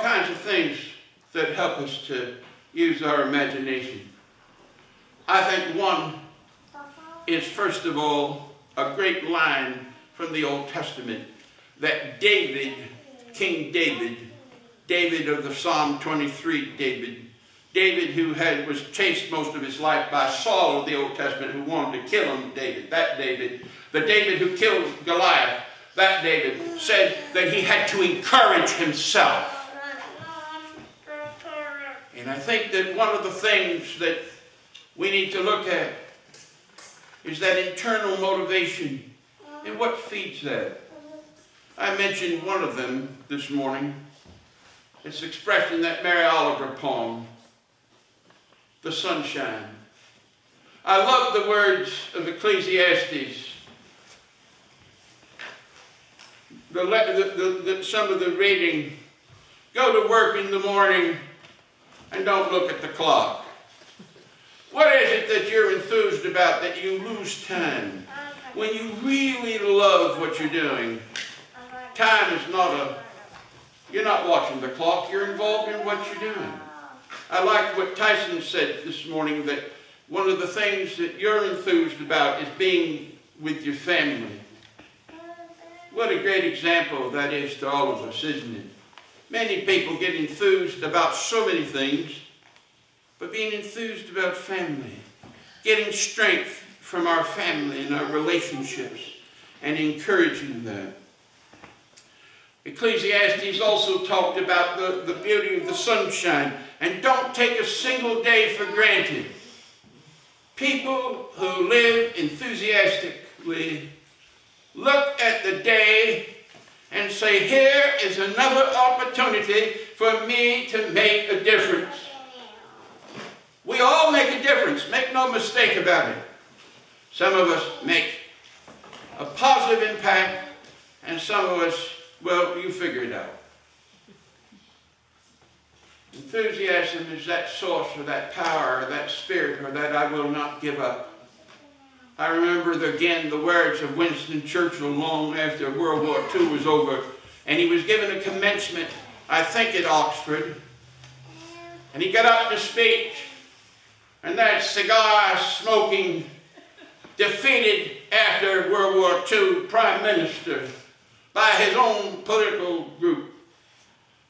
kinds of things that help us to use our imagination. I think one is, first of all, a great line from the Old Testament that David, King David, David of the Psalm 23 David who was chased most of his life by Saul of the Old Testament, who wanted to kill him, the David who killed Goliath, that David said that he had to encourage himself. And I think that one of the things that we need to look at is that internal motivation and what feeds that. I mentioned one of them this morning. It's expressed in that Mary Oliver poem, The Sunshine. I love the words of Ecclesiastes. Some of the reading, go to work in the morning and don't look at the clock. What is it that you're enthused about that you lose time? When you really love what you're doing, time is you're not watching the clock, you're involved in what you're doing. I liked what Tyson said this morning, that one of the things that you're enthused about is being with your family. What a great example that is to all of us, isn't it? Many people get enthused about so many things, but being enthused about family, getting strength from our family and our relationships, and encouraging that. Ecclesiastes also talked about the beauty of the sunshine, and don't take a single day for granted. People who live enthusiastically look at the day and say, here is another opportunity for me to make a difference. We all make a difference, make no mistake about it. Some of us make a positive impact, and some of us, well, you figure it out. Enthusiasm is that source or that power or that spirit or that I will not give up. I remember again the words of Winston Churchill long after World War II was over, and he was given a commencement, I think at Oxford, and he got up to speak, and that cigar-smoking, defeated after World War II Prime Minister by his own political group,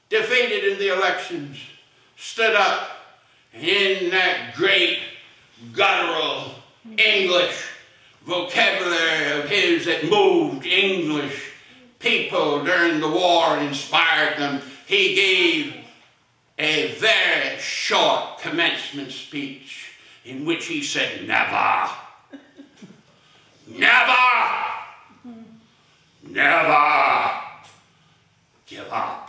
defeated in the elections, stood up in that great guttural English vocabulary of his that moved English people during the war and inspired them. He gave a very short commencement speech in which he said, never, never, never give up.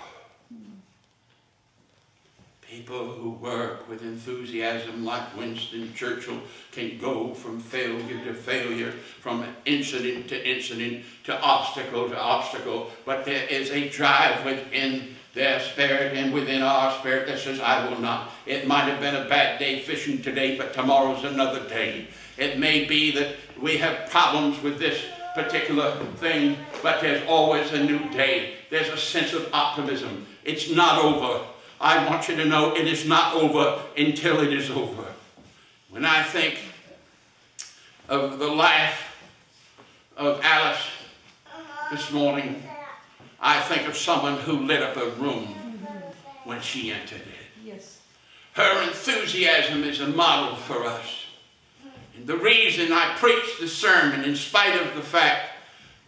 People who work with enthusiasm like Winston Churchill can go from failure to failure, from incident to incident, to obstacle, but there is a drive within their spirit and within our spirit that says, I will not. It might have been a bad day fishing today, but tomorrow's another day. It may be that we have problems with this particular thing, but there's always a new day. There's a sense of optimism. It's not over. I want you to know it is not over until it is over. When I think of the life of Alice this morning, I think of someone who lit up a room when she entered it. Yes. Her enthusiasm is a model for us. And the reason I preach the sermon, in spite of the fact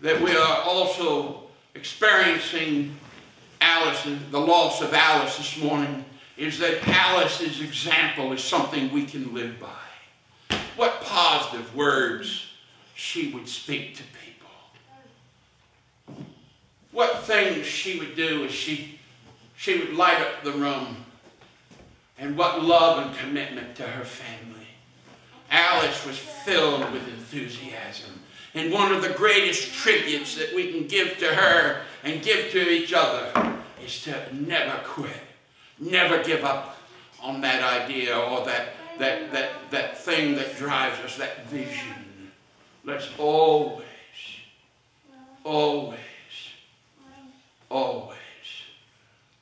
that we are also experiencing the loss of Alice this morning, is that Alice's example is something we can live by. What positive words she would speak to people. What things she would do as she would light up the room. And what love and commitment to her family. Alice was filled with enthusiasm. And one of the greatest tributes that we can give to her and give to each other is to never quit, never give up on that idea or that thing that drives us, that vision. Let's always, always, always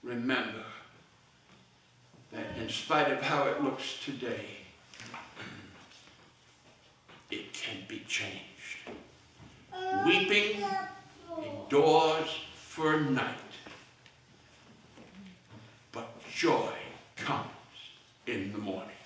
remember that in spite of how it looks today, it can be changed. Weeping endures for a night, but joy comes in the morning.